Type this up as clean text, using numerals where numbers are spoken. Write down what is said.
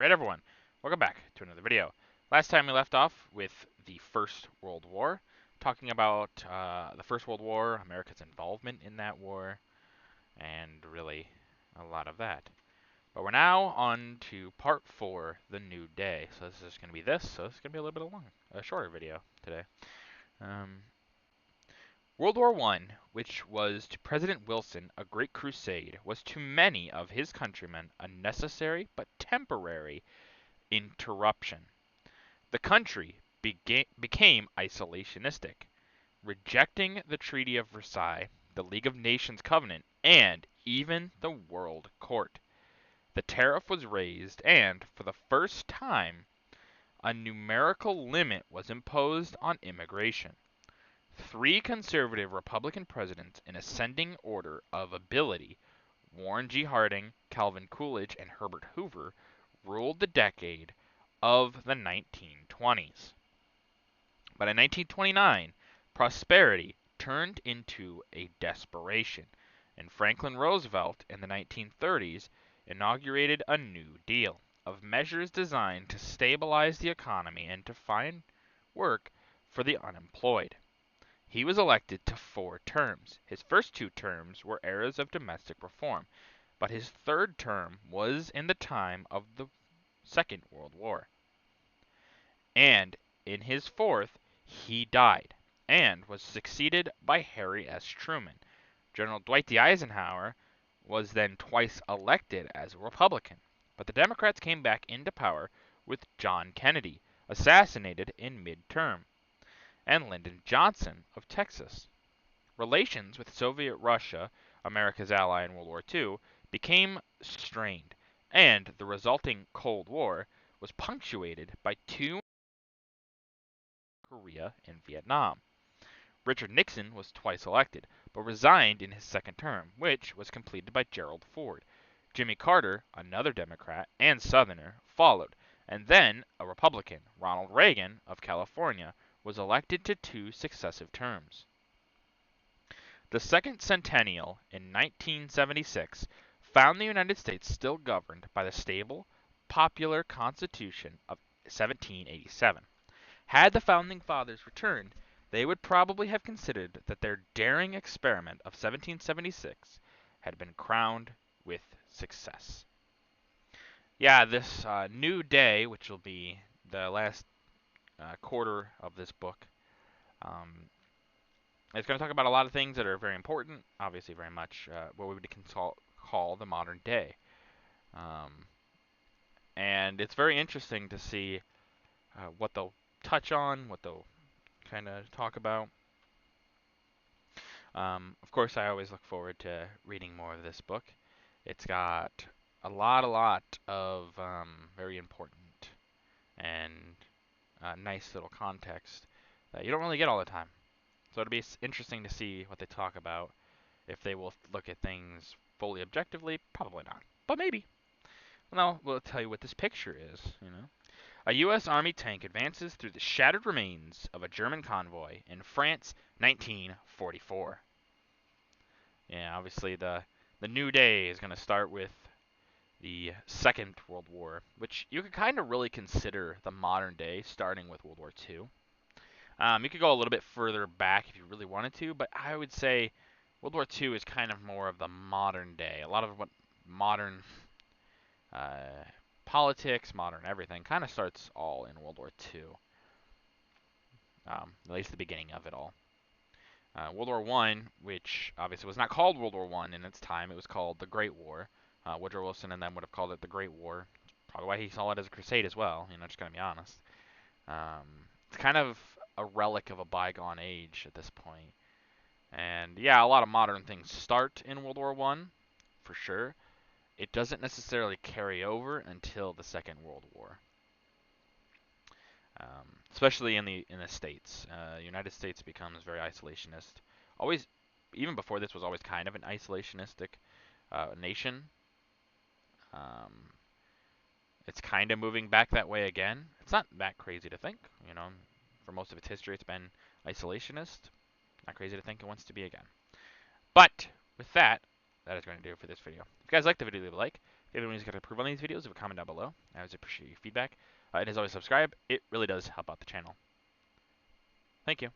Right, everyone, welcome back to another video. Last time we left off with the First World War, talking about the First World War, America's involvement in that war, and really a lot of that. But we're now on to part 4, the new day. So this is going to be so this is going to be a little bit a shorter video today. Um, World War I, which was to President Wilson a great crusade, was to many of his countrymen a necessary but temporary interruption. The country became isolationistic, rejecting the Treaty of Versailles, the League of Nations Covenant, and even the World Court. The tariff was raised, and, for the first time, a numerical limit was imposed on immigration. 3 conservative Republican presidents in ascending order of ability, Warren G. Harding, Calvin Coolidge, and Herbert Hoover, ruled the decade of the 1920s. But in 1929, prosperity turned into a desperation, and Franklin Roosevelt in the 1930s inaugurated a New Deal of measures designed to stabilize the economy and to find work for the unemployed. He was elected to 4 terms. His first 2 terms were eras of domestic reform, but his third term was in the time of the Second World War. And in his fourth, he died and was succeeded by Harry S. Truman. General Dwight D. Eisenhower was then twice elected as a Republican, but the Democrats came back into power with John Kennedy, assassinated in mid-term, and Lyndon Johnson of Texas. Relations with Soviet Russia, America's ally in World War II, became strained, and the resulting Cold War was punctuated by 2 Korea and Vietnam. Richard Nixon was twice elected, but resigned in his second term, which was completed by Gerald Ford. Jimmy Carter, another Democrat and Southerner, followed, and then a Republican, Ronald Reagan of California, was elected to 2 successive terms. The second centennial in 1976 found the United States still governed by the stable, popular Constitution of 1787. Had the Founding Fathers returned, they would probably have considered that their daring experiment of 1776 had been crowned with success. Yeah, this new day, which will be the last quarter of this book, it's going to talk about a lot of things that are very important, obviously very much what we would call the modern day. Um, and it's very interesting to see what they'll touch on, what they'll kind of talk about. Of course, I always look forward to reading more of this book. It's got a lot of very important and nice little context that you don't really get all the time. So it'll be interesting to see what they talk about. If they will look at things fully objectively, probably not, but maybe. Well, we'll tell you what this picture is. A U.S. Army tank advances through the shattered remains of a German convoy in France, 1944. Yeah, obviously the new day is going to start with the Second World War, which you could kind of really consider the modern day, starting with World War II. You could go a little bit further back if you really wanted to, but I would say World War II is kind of more of the modern day. A lot of what modern uh, politics, modern everything, kind of starts all in World War II, at least the beginning of it all. World War One, which obviously was not called World War One in its time, it was called the Great War. Woodrow Wilson and them would have called it the Great War. Probably why he saw it as a crusade as well. Just gonna be honest. It's kind of a relic of a bygone age at this point. And yeah, a lot of modern things start in World War One, for sure. It doesn't necessarily carry over until the Second World War, especially in the states. United States becomes very isolationist. Always, even before this, was always kind of an isolationistic nation. Um, it's kind of moving back that way again. It's not that crazy to think, For most of its history, it's been isolationist. Not crazy to think it wants to be again. But with that, that is going to do it for this video. If you guys liked the video, leave a like. If anyone's got to approve on these videos, leave a comment down below. I always appreciate your feedback. And as always, subscribe. It really does help out the channel. Thank you.